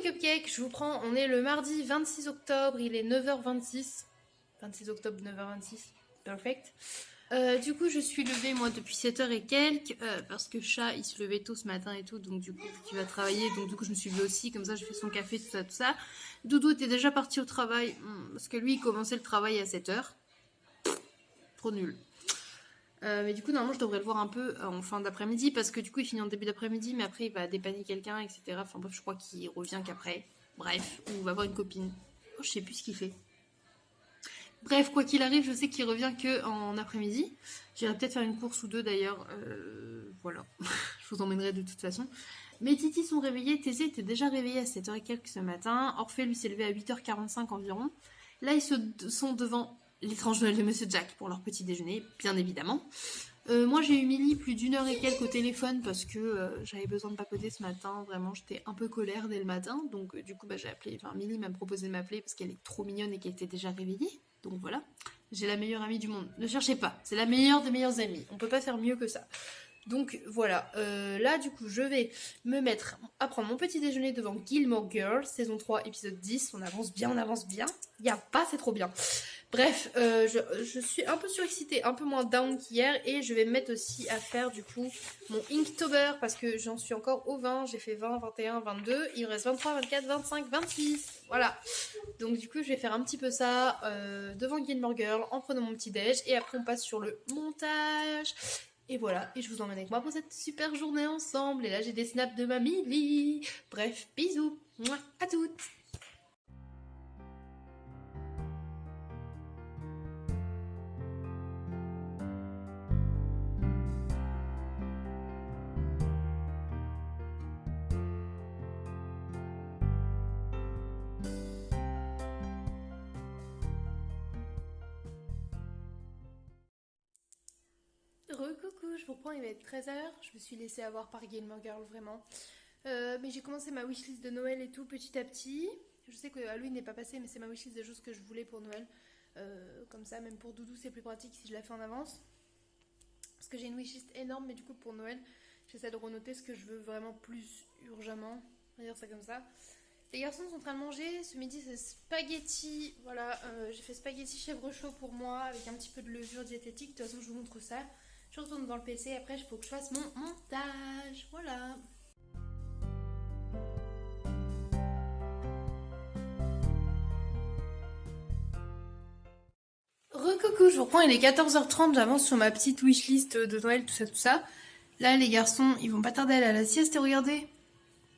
les cupcakes, je vous prends, on est le mardi 26 octobre, il est 9h26. 26 octobre, 9h26, perfect. Du coup, je suis levée, moi, depuis 7h et quelques, parce que chat, il se levait tôt ce matin et tout, donc du coup, il va travailler, donc du coup, je me suis levée aussi, comme ça, j'ai fait son café, tout ça, tout ça. Doudou était déjà parti au travail, parce que lui, il commençait le travail à 7h. Trop nul. Mais du coup, normalement, je devrais le voir un peu en fin d'après-midi, parce que du coup, il finit en début d'après-midi, mais après, il va dépanner quelqu'un, etc. Enfin bref, je crois qu'il revient qu'après. Bref, ou il va voir une copine. Oh, je sais plus ce qu'il fait. Bref, quoi qu'il arrive, je sais qu'il revient que en après-midi. J'irai peut-être faire une course ou deux d'ailleurs. Voilà, je vous emmènerai de toute façon. Mes titis sont réveillés. Thésée était déjà réveillée à 7h et quelques ce matin. Orphée lui s'est levé à 8h45 environ. Là, ils sont devant l'étrange Noël de Monsieur Jack pour leur petit déjeuner, bien évidemment. Moi, j'ai eu Milly plus d'1h et quelques au téléphone parce que j'avais besoin de papoter ce matin. Vraiment, j'étais un peu colère dès le matin. Donc, du coup, j'ai appelé. Enfin, Milly m'a proposé de m'appeler parce qu'elle est trop mignonne et qu'elle était déjà réveillée. Donc voilà, j'ai la meilleure amie du monde. Ne cherchez pas, c'est la meilleure des meilleures amies. On peut pas faire mieux que ça. Donc voilà, là du coup je vais me mettre à prendre mon petit déjeuner devant Gilmore Girls, saison 3, épisode 10. On avance bien, on avance bien. Y a pas, c'est trop bien. Bref, je suis un peu surexcitée, un peu moins down qu'hier. Et je vais me mettre aussi à faire du coup mon Inktober parce que j'en suis encore au 20. J'ai fait 20, 21, 22. Il me reste 23, 24, 25, 26. Voilà. Donc du coup je vais faire un petit peu ça devant Gilmore Girl en prenant mon petit déj. Et après on passe sur le montage. Et voilà, et je vous emmène avec moi pour cette super journée ensemble. Et là j'ai des snaps de ma Milly. Bref, bisous, mouah, à toutes. Recoucou, je vous reprends, il va être 13h. Je me suis laissée avoir par Gilmore Girl, vraiment. Mais j'ai commencé ma wishlist de Noël et tout petit à petit. Je sais que Halloween n'est pas passé, mais c'est ma wishlist des choses que je voulais pour Noël. Comme ça, même pour Doudou, c'est plus pratique si je la fais en avance. Parce que j'ai une wishlist énorme, mais du coup, pour Noël, j'essaie de renoter ce que je veux vraiment plus urgemment. On va dire ça comme ça. Les garçons sont en train de manger. Ce midi, c'est spaghetti. Voilà, j'ai fait spaghetti chèvre chaud pour moi, avec un petit peu de levure diététique. De toute façon, je vous montre ça. Je retourne devant le PC, après il faut que je fasse mon montage, voilà. Recoucou, je vous reprends, il est 14h30, j'avance sur ma petite wishlist de Noël, tout ça, tout ça. Là, les garçons, ils vont pas tarder à aller à la sieste, et regardez.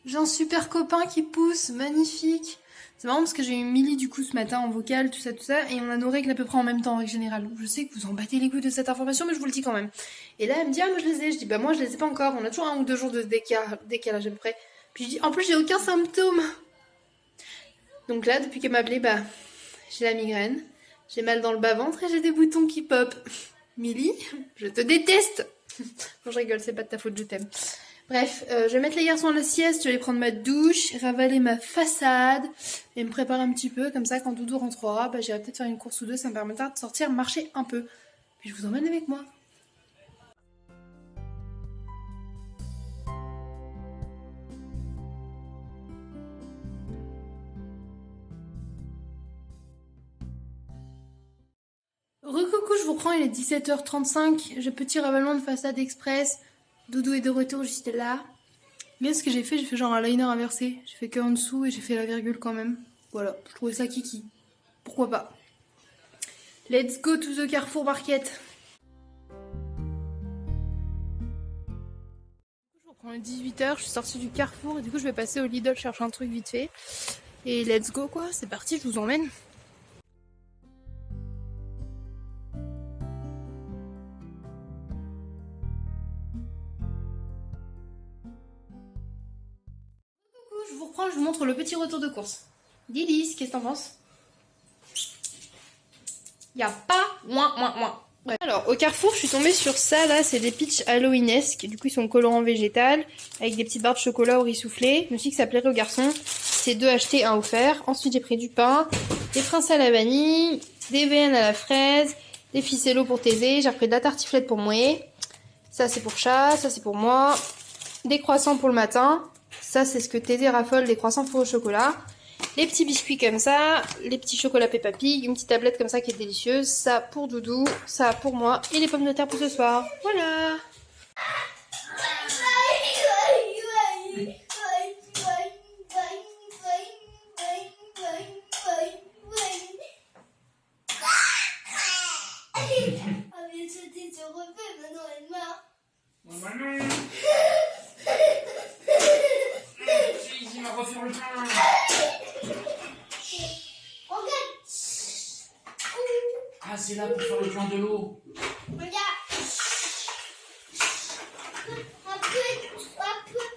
J'ai un super copain qui pousse, magnifique. C'est marrant parce que j'ai eu Milly du coup ce matin en vocal, tout ça, et on a nos règles à peu près en même temps en règle générale. Je sais que vous en battez les couilles de cette information, mais je vous le dis quand même. Et là, elle me dit, ah, moi je les ai. Je dis, bah moi je les ai pas encore. On a toujours 1 ou 2 jours de décalage à peu près. Puis je dis, en plus j'ai aucun symptôme. Donc là, depuis qu'elle m'a appelé, bah, j'ai la migraine, j'ai mal dans le bas-ventre et j'ai des boutons qui pop. Milly, je te déteste. Non, je rigole, c'est pas de ta faute, je t'aime. Bref, je vais mettre les garçons à la sieste, je vais aller prendre ma douche, ravaler ma façade et me préparer un petit peu. Comme ça, quand Doudou rentrera, bah, j'irai peut-être faire une course ou deux, ça me permettra de sortir, marcher un peu. Puis je vous emmène avec moi. Recoucou, je vous reprends, il est 17h35. J'ai petit ravalement de façade express. Doudou est de retour juste là. Mais ce que j'ai fait genre un liner inversé. J'ai fait que en dessous et j'ai fait la virgule quand même. Voilà, je trouvais ça kiki. Pourquoi pas. Let's go to the Carrefour Market. Je reprends le 18h, je suis sortie du Carrefour et du coup je vais passer au Lidl chercher un truc vite fait. Et let's go quoi, c'est parti, je vous emmène. Je vous reprends, je vous montre le petit retour de course. Délice, qu'est-ce que t'en penses? Y'a pas moins. Ouais. Alors, au Carrefour, je suis tombée sur ça, là, c'est des peach halloweenesques. Du coup, ils sont colorants végétal, avec des petites barres de chocolat au riz soufflé. Je me suis dit que ça plairait aux garçons. C'est 2 achetés, 1 offert. Ensuite, j'ai pris du pain, des princes à la vanille, des VN à la fraise, des ficellos pour Thésée. J'ai repris de la tartiflette pour moi. Ça, c'est pour chat, ça, c'est pour moi. Des croissants pour le matin. Ça, c'est ce que Tédé raffole, des croissants four au chocolat. Les petits biscuits comme ça, les petits chocolats Peppa Pig, une petite tablette comme ça qui est délicieuse. Ça pour Doudou, ça pour moi et les pommes de terre pour ce soir. Voilà. Il va refaire le pain. Ah, c'est là pour faire le plein de l'eau. Regarde. Un peu.